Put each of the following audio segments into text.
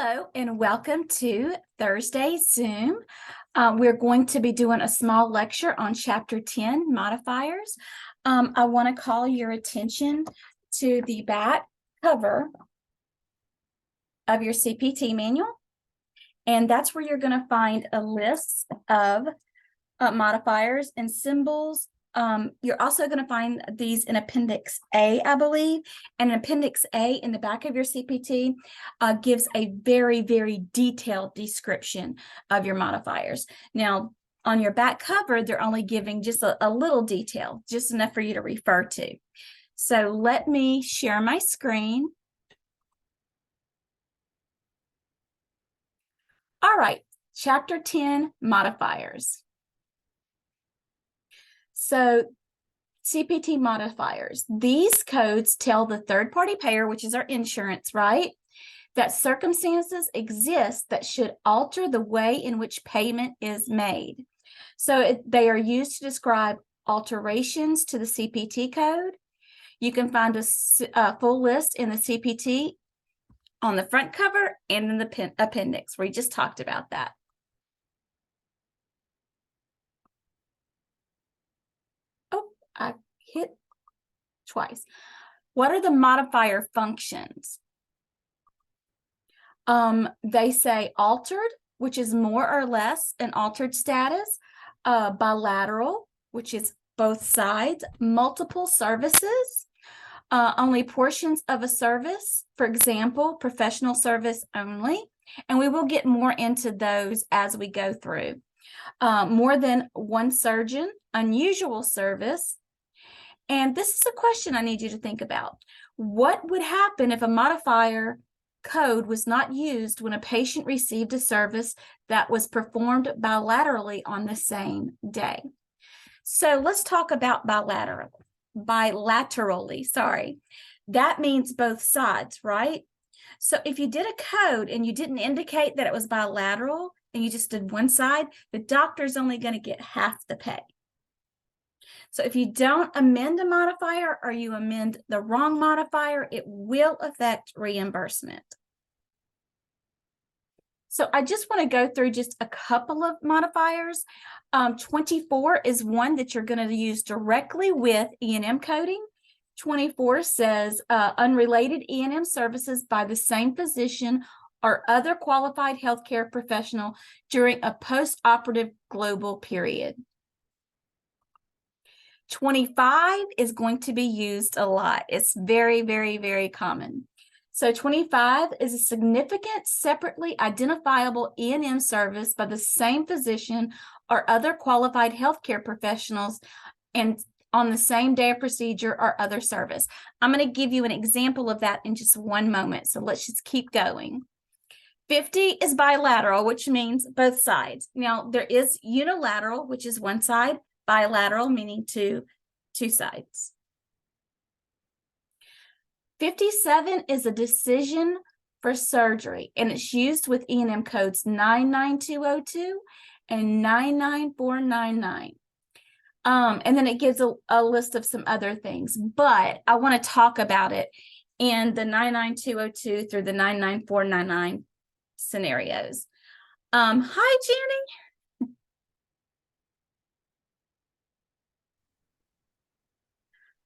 Hello and welcome to Thursday's Zoom. We're going to be doing a small lecture on Chapter 10, Modifiers. I want to call your attention to the back cover of your CPT manual. And that's where you're going to find a list of modifiers and symbols. You're also going to find these in Appendix A, I believe, and Appendix A in the back of your CPT gives a very, very detailed description of your modifiers. Now, on your back cover, they're only giving just a little detail, just enough for you to refer to. So let me share my screen. All right, Chapter 10, Modifiers. So CPT modifiers, these codes tell the third-party payer, which is our insurance, right, that circumstances exist that should alter the way in which payment is made. So they are used to describe alterations to the CPT code. You can find a full list in the CPT on the front cover and in the appendix. We just talked about that. I hit twice. What are the modifier functions? They say altered, which is more or less an altered status, bilateral, which is both sides, multiple services, only portions of a service, for example, professional service only, and we will get more into those as we go through. More than one surgeon, unusual service. And this is a question I need you to think about. What would happen if a modifier code was not used when a patient received a service that was performed bilaterally on the same day? So let's talk about bilaterally, sorry. That means both sides, right? So if you did a code and you didn't indicate that it was bilateral and you just did one side, the doctor's only going to get half the pay. So if you don't amend a modifier or you amend the wrong modifier, it will affect reimbursement. So I just want to go through just a couple of modifiers. 24 is one that you're going to use directly with E&M coding. 24 says unrelated E&M services by the same physician or other qualified healthcare professional during a post-operative global period. 25 is going to be used a lot. It's very, very, very common. So 25 is a significant, separately identifiable E&M service by the same physician or other qualified healthcare professionals and on the same day of procedure or other service. I'm going to give you an example of that in just one moment. So let's just keep going. 50 is bilateral, which means both sides. Now, there is unilateral, which is one side, bilateral, meaning two sides. 57 is a decision for surgery, and it's used with E&M codes 99202 and 99499. And then it gives a list of some other things, but I want to talk about it in the 99202 through the 99499 scenarios. Hi, Jenny.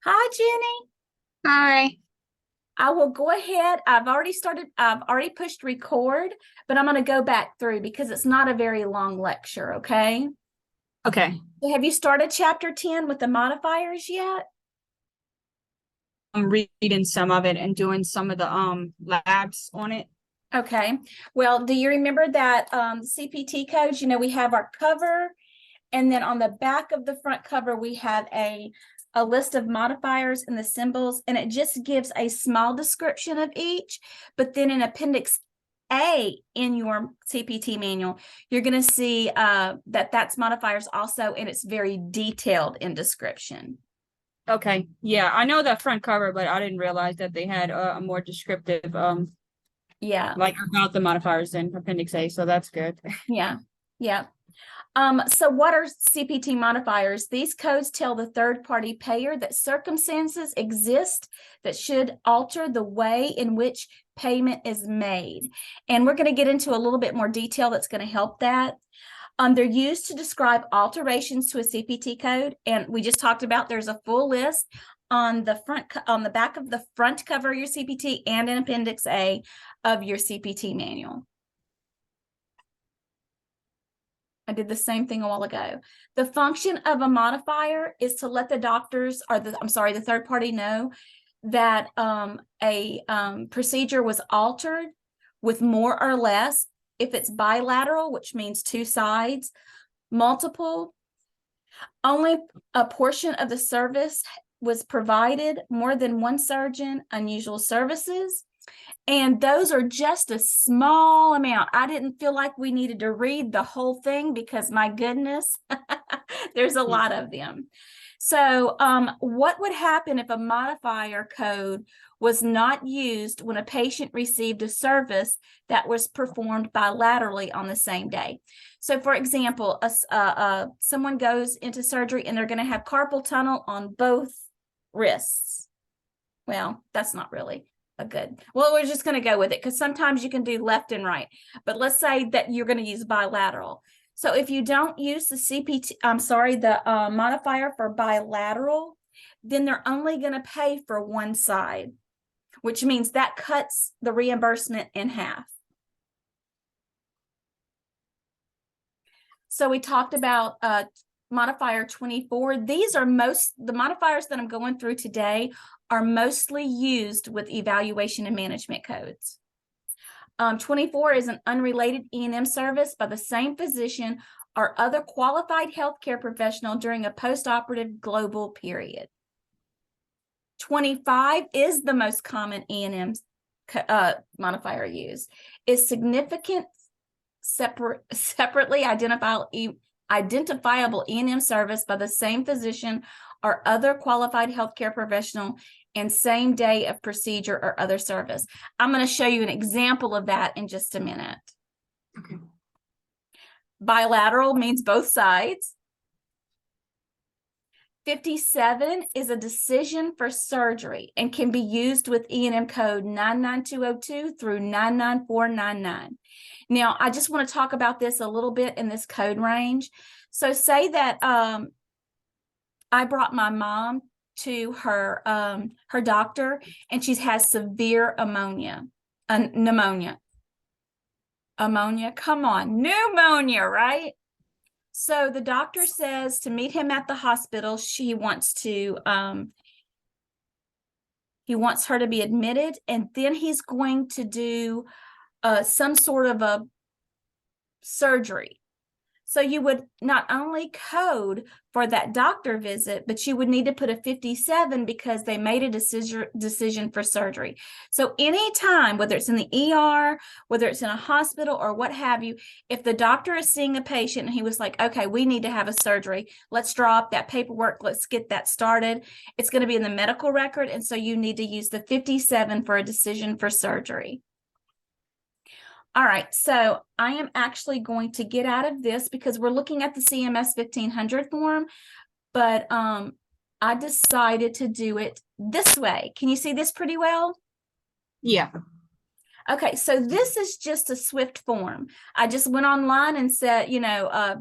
Hi, Jenny. Hi. I will go ahead. I've already pushed record, but I'm going to go back through because it's not a very long lecture, okay? Okay. Have you started Chapter 10 with the modifiers yet? I'm reading some of it and doing some of the labs on it. Okay. Well, do you remember that CPT codes? You know, we have our cover, and then on the back of the front cover, we have a list of modifiers and the symbols, and it just gives a small description of each. But then in Appendix A in your CPT manual, you're going to see that's modifiers also, and it's very detailed in description. Okay. Yeah, I know the front cover, but I didn't realize that they had a more descriptive yeah, like about the modifiers in Appendix A, so that's good. yeah. So what are CPT modifiers? These codes tell the third-party payer that circumstances exist that should alter the way in which payment is made. And we're going to get into a little bit more detail that's going to help that. They're used to describe alterations to a CPT code. And we just talked about there's a full list on the back of the front cover of your CPT and in Appendix A of your CPT manual. I did the same thing a while ago. The function of a modifier is to let the doctors or the third party know that a procedure was altered with more or less. If it's bilateral, which means two sides, multiple, only a portion of the service was provided, more than one surgeon, unusual services. And those are just a small amount. I didn't feel like we needed to read the whole thing because my goodness, there's a lot of them. So what would happen if a modifier code was not used when a patient received a service that was performed bilaterally on the same day? So for example, someone goes into surgery and they're going to have carpal tunnel on both wrists. Well, that's not really well, we're just going to go with it because sometimes you can do left and right, but let's say that you're going to use bilateral. So if you don't use the modifier for bilateral, then they're only going to pay for one side, which means that cuts the reimbursement in half. So we talked about modifier 24. These are the modifiers that I'm going through today are mostly used with evaluation and management codes. 24 is an unrelated E&M service by the same physician or other qualified healthcare professional during a postoperative global period. 25 is the most common E&M modifier used. Is significant separately identifiable E&M service by the same physician or other qualified healthcare professional and same day of procedure or other service. I'm going to show you an example of that in just a minute. Okay. Bilateral means both sides. 57 is a decision for surgery and can be used with E&M code 99202 through 99499. Now, I just want to talk about this a little bit in this code range. So say that I brought my mom to her doctor and she has severe pneumonia. Come on, pneumonia, right? So the doctor says to meet him at the hospital. He wants her to be admitted, and then he's going to do some sort of a surgery. So you would not only code for that doctor visit, but you would need to put a 57 because they made a decision for surgery. So anytime, whether it's in the ER, whether it's in a hospital or what have you, if the doctor is seeing a patient and he was like, okay, we need to have a surgery, let's draw up that paperwork, let's get that started. It's going to be in the medical record. And so you need to use the 57 for a decision for surgery. All right, so I am actually going to get out of this because we're looking at the CMS 1500 form, but I decided to do it this way. Can you see this pretty well? Yeah. Okay, so this is just a Swift form. I just went online and said, CMS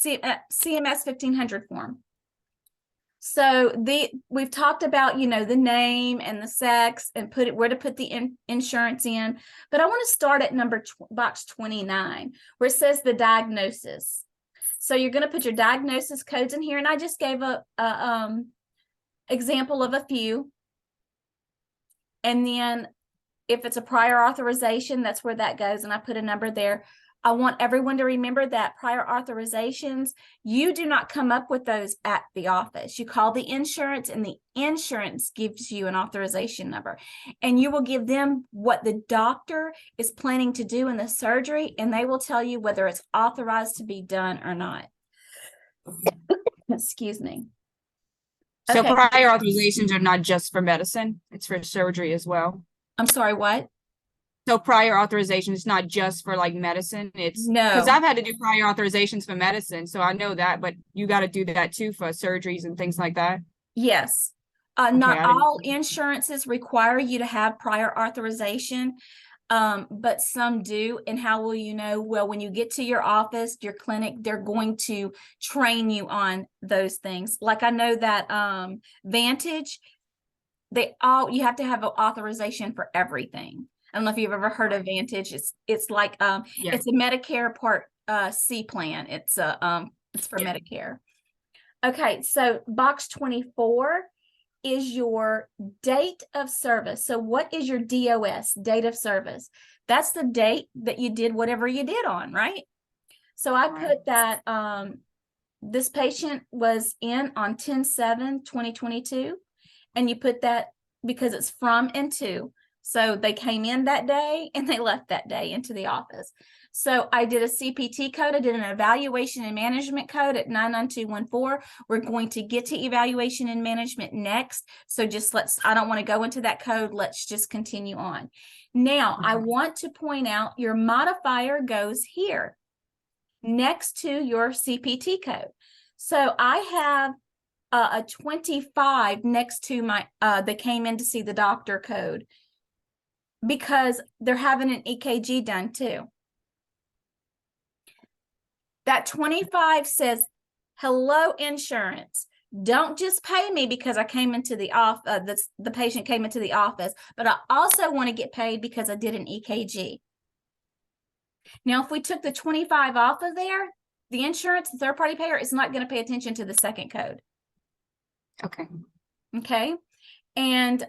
1500 form. So we've talked about, the name and the sex and where to put the insurance in. But I want to start at box 29, where it says the diagnosis. So you're going to put your diagnosis codes in here. And I just gave a example of a few. And then if it's a prior authorization, that's where that goes. And I put a number there. I want everyone to remember that prior authorizations, you do not come up with those at the office. You call the insurance and the insurance gives you an authorization number. And you will give them what the doctor is planning to do in the surgery, and they will tell you whether it's authorized to be done or not. Excuse me. So Okay. prior authorizations are not just for medicine, it's for surgery as well. I'm sorry, what? So prior authorization is not just for like medicine, it's because No. I've had to do prior authorizations for medicine, so I know that, but you got to do that too for surgeries and things like that. Yes. Okay, Not I didn't. all insurances require you to have prior authorization, but some do. And how will you know? Well, when you get to your office, your clinic, they're going to train you on those things. Like I know that Vantage, you have to have an authorization for everything. I don't know if you've ever heard of Vantage. It's like Yeah. it's a Medicare Part C plan. It's for Yeah. Medicare. Okay, so box 24 is your date of service. So what is your DOS, date of service? That's the date that you did whatever you did on, right? So I Right. put that this patient was in on 10/7/2022, and you put that because it's from and to. So they came in that day and they left that day into the office. So I did a CPT code. I did an evaluation and management code at 99214. We're going to get to evaluation and management next. So just I don't want to go into that code. Let's just continue on. Now, I want to point out your modifier goes here next to your CPT code. So I have a 25 next to my they came in to see the doctor code because they're having an EKG done too. That 25 says, hello, insurance. Don't just pay me because I came into the office, the patient came into the office, but I also want to get paid because I did an EKG. Now, if we took the 25 off of there, the insurance, the third-party payer, is not going to pay attention to the second code. Okay. Okay. And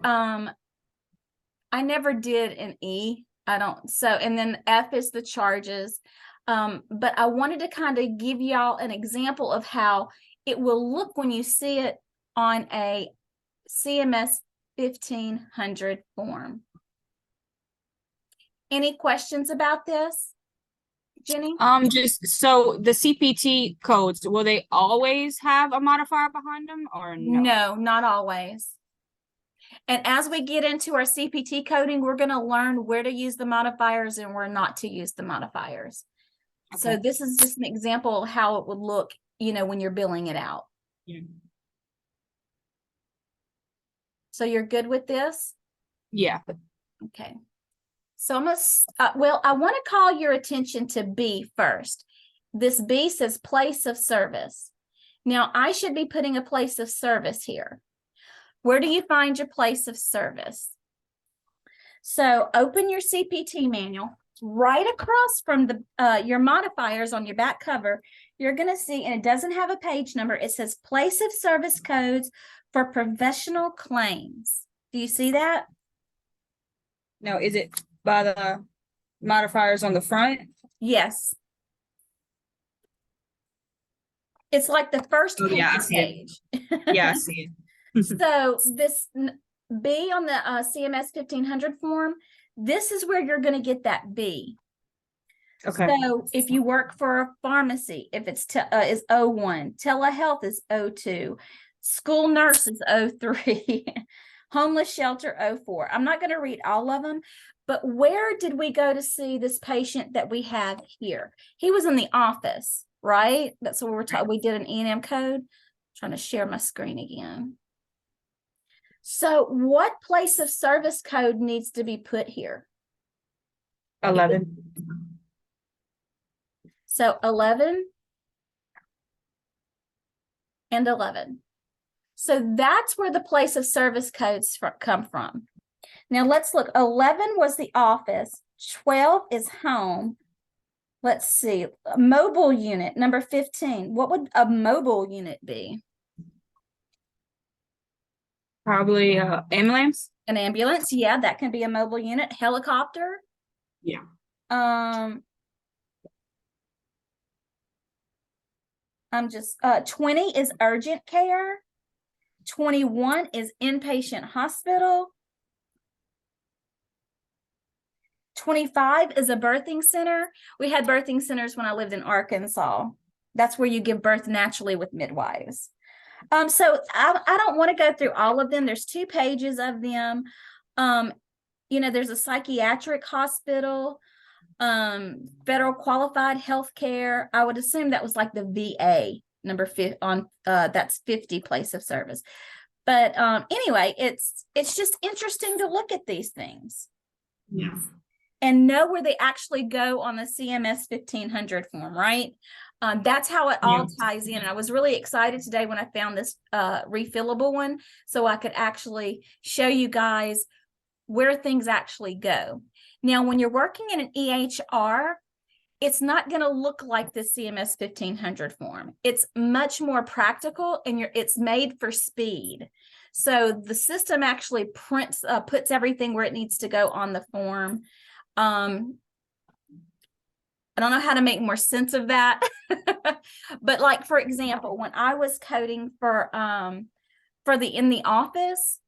I never did an E. And then F is the charges. But I wanted to kind of give y'all an example of how it will look when you see it on a CMS 1500 form. Any questions about this, Jenny? Just so the CPT codes, will they always have a modifier behind them or no? No, not always. And as we get into our CPT coding, we're going to learn where to use the modifiers and where not to use the modifiers. Okay. So this is just an example of how it would look, when you're billing it out. Yeah. So you're good with this? Yeah. Okay. So I'm I want to call your attention to B first. This B says place of service. Now I should be putting a place of service here. Where do you find your place of service? So open your CPT manual. Right across from your modifiers on your back cover, you're going to see, and it doesn't have a page number, it says place of service codes for professional claims. Do you see that? No, is it by the modifiers on the front? Yes. It's like the first page. Yeah, I see it. So this B on the CMS 1500 form, this is where you're going to get that B. Okay. So if you work for a pharmacy, if it's is O1, telehealth is O2, school nurse is O3, homeless shelter O4. I'm not going to read all of them, but where did we go to see this patient that we have here? He was in the office, right? That's what we're talking. We did an E&M code. I'm trying to share my screen again. So what place of service code needs to be put here? 11. So 11 and 11. So that's where the place of service codes come from. Now let's look. 11 was the office. 12 is home. Let's see. A mobile unit, number 15. What would a mobile unit be? Probably ambulance. An ambulance. Yeah, that can be a mobile unit. Helicopter. Yeah. 20 is urgent care. 21 is inpatient hospital. 25 is a birthing center. We had birthing centers when I lived in Arkansas. That's where you give birth naturally with midwives. So I don't want to go through all of them. There's 2 pages of them. there's a psychiatric hospital, federal qualified healthcare. I would assume that was like the VA number 50 on, that's 50 place of service. But anyway, it's just interesting to look at these things Yeah. and know where they actually go on the CMS 1500 form, right? That's how it all ties in. And I was really excited today when I found this refillable one, so I could actually show you guys where things actually go. Now, when you're working in an EHR, it's not going to look like the CMS 1500 form. It's much more practical, and it's made for speed. So the system actually puts everything where it needs to go on the form. I don't know how to make more sense of that. But like, for example, when I was coding for the in the office,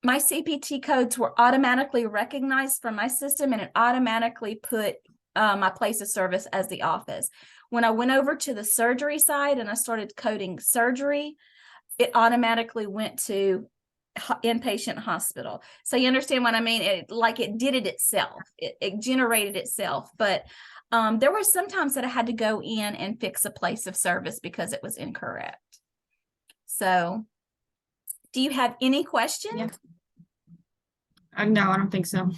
my CPT codes were automatically recognized from my system, and it automatically put my place of service as the office. When I went over to the surgery side and I started coding surgery, it automatically went to inpatient hospital. So you understand what I mean? It did it itself. It generated itself. But there were some times that I had to go in and fix a place of service because it was incorrect. So do you have any questions? Yeah. No, I don't think so.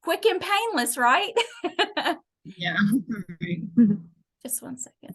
Quick and painless, right? Yeah. Just one second.